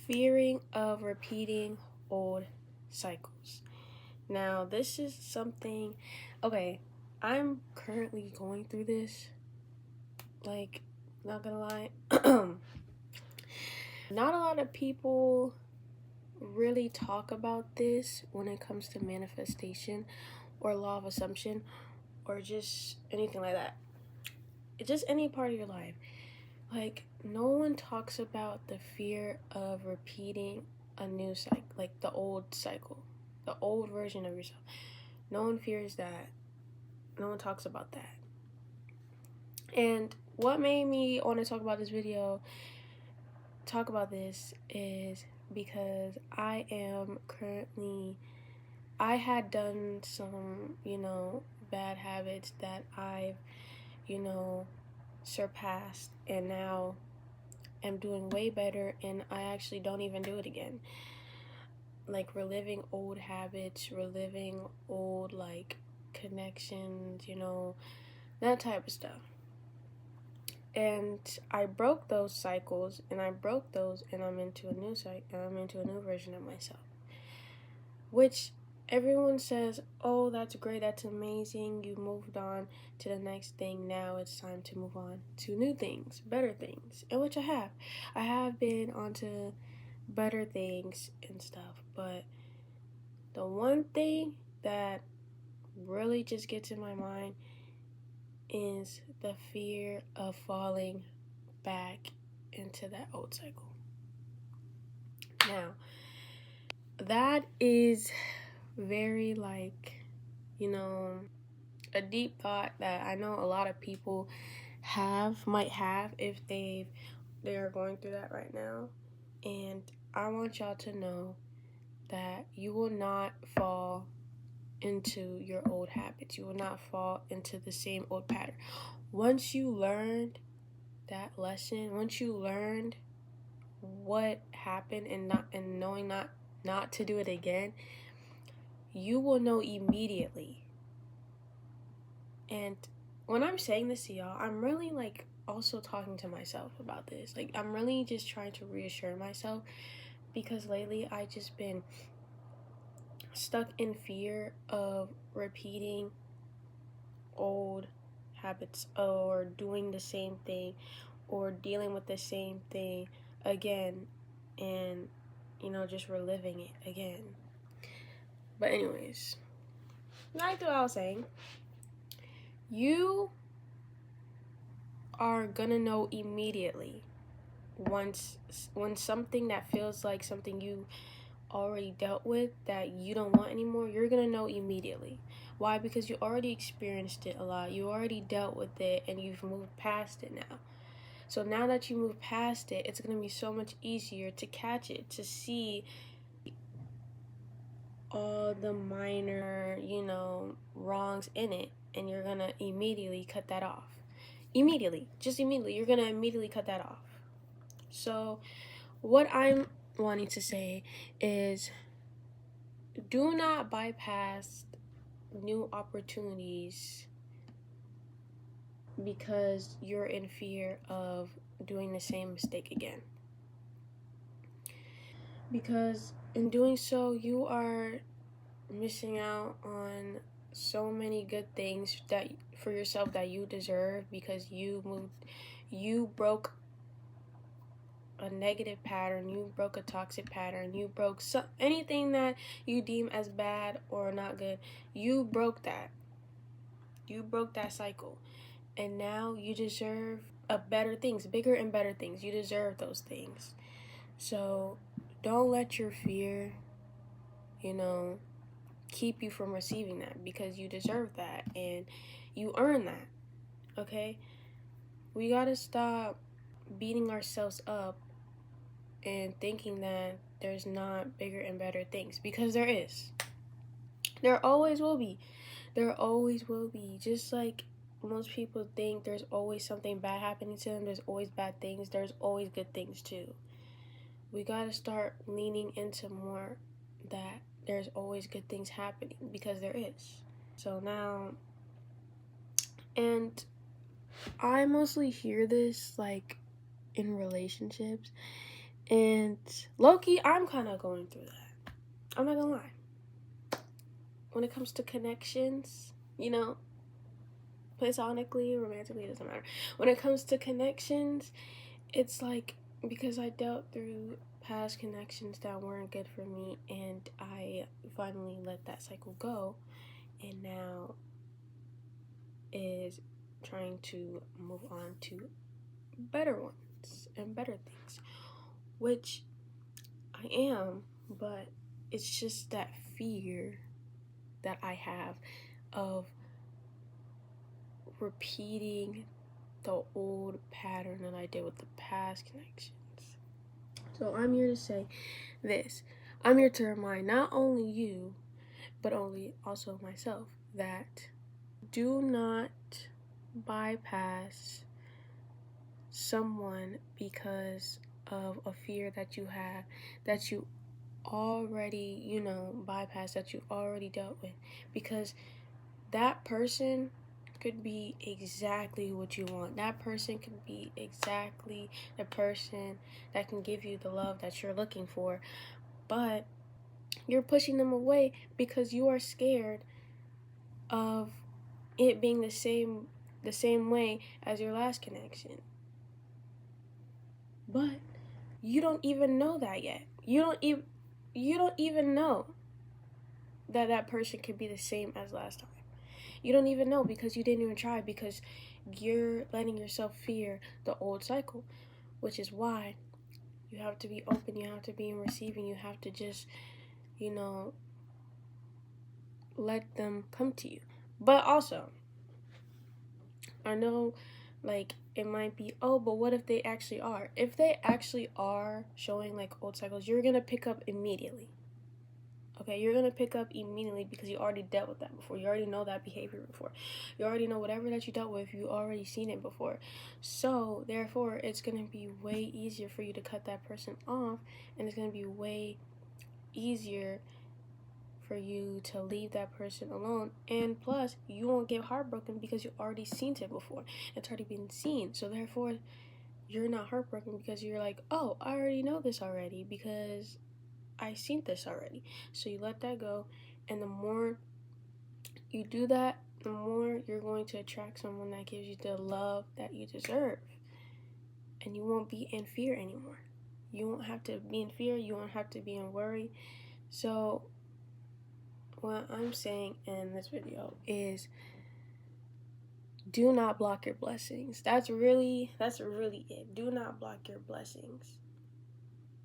fearing of repeating old cycles. Now, this is something, okay, I'm currently going through this. Like, not gonna lie, not a lot of people really talk about this when it comes to manifestation or law of assumption or just anything like that. It's just any part of your life. Like, no one talks about the fear of repeating a new cycle, like the old cycle, the old version of yourself. No one fears that. No one talks about that. And what made me want to talk about this is because I had done some, bad habits that I've, surpassed, and now am doing way better, and I actually don't even do it again. Like reliving old habits, reliving old like connections, that type of stuff. And I broke those cycles, and I'm into a new cycle, I'm into a new version of myself. Which everyone says, oh, that's great, that's amazing, you moved on to the next thing, now it's time to move on to new things, better things, and which I have. I have been onto better things and stuff, but the one thing that really just gets in my mind is the fear of falling back into that old cycle. Now, that is very a deep thought that I know a lot of people might have if they're going through that right now. And I want y'all to know that you will not fall into your old habits. You will not fall into the same old pattern. Once you learned that lesson, once you learned what happened and knowing not to do it again, you will know immediately. And when I'm saying this to y'all, I'm really also talking to myself about this. I'm really just trying to reassure myself, because lately I just been stuck in fear of repeating old habits or doing the same thing or dealing with the same thing again, and just reliving it again. But anyways, like what I was saying, you are gonna know immediately when something that feels like something you already dealt with that you don't want anymore. You're gonna know immediately. Why? Because you already experienced it a lot, you already dealt with it, and you've moved past it now. So now that you move past it, it's gonna be so much easier to catch it, to see all the minor wrongs in it, and you're gonna immediately cut that off. Immediately, you're gonna immediately cut that off. So what I'm wanting to say is, do not bypass new opportunities because you're in fear of doing the same mistake again. Because in doing so, you are missing out on so many good things that for yourself that you deserve, because you broke a negative pattern, you broke a toxic pattern, you broke anything that you deem as bad or not good. You broke that cycle, and now you deserve better things, bigger and better things. You deserve those things. So don't let your fear keep you from receiving that, because you deserve that and you earn that. Okay, we gotta stop beating ourselves up and thinking that there's not bigger and better things, because there is. There always will be. Just like most people think there's always something bad happening to them, there's always bad things, there's always good things too. We gotta start leaning into more that there's always good things happening, because there is. So now, and I mostly hear this in relationships, And low-key, I'm kind of going through that. I'm not gonna lie. When it comes to connections, you know, platonically, romantically, it doesn't matter. When it comes to connections, it's like, because I dealt through past connections that weren't good for me, and I finally let that cycle go, and now is trying to move on to better ones and better things, which I am, but it's just that fear that I have of repeating the old pattern that I did with the past connections. So I'm here to say this. I'm here to remind not only you, but also myself, that do not bypass someone because of a fear that you have, that you already, bypass, that you already dealt with. Because that person could be exactly what you want. That person could be exactly the person that can give you the love that you're looking for. But you're pushing them away because you are scared of it being the same way as your last connection. But you don't even know that yet. You don't even know that person could be the same as last time. You don't even know because you didn't even try, because you're letting yourself fear the old cycle, which is why you have to be open, you have to be in receiving, you have to just, let them come to you. But also, I know, like, it might be, oh, but what if they actually are? If they actually are showing, like, old cycles, you're going to pick up immediately. Okay, you're going to pick up immediately because you already dealt with that before. You already know that behavior before. You already know whatever that you dealt with, you already seen it before. So, therefore, it's going to be way easier for you to cut that person off, and it's going to be way easier for you to leave that person alone. And plus, you won't get heartbroken because you already seen it before. It's already been seen. So, therefore, you're not heartbroken because you're like, oh, I already know this already because I seen this already. So you let that go, and the more you do that, the more you're going to attract someone that gives you the love that you deserve. And you won't be in fear anymore. You won't have to be in fear, you won't have to be in worry. So what I'm saying in this video is, do not block your blessings. That's really it. Do not block your blessings.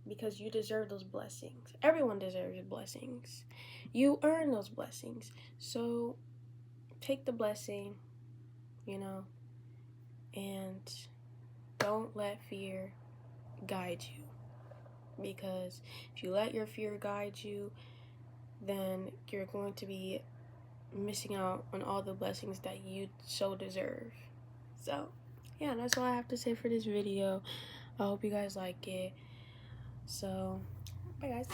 Because you deserve those blessings. Everyone deserves blessings. You earn those blessings. So take the blessing, and don't let fear guide you. Because if you let your fear guide you, then you're going to be missing out on all the blessings that you so deserve. So, yeah, that's all I have to say for this video. I hope you guys like it. So, bye guys.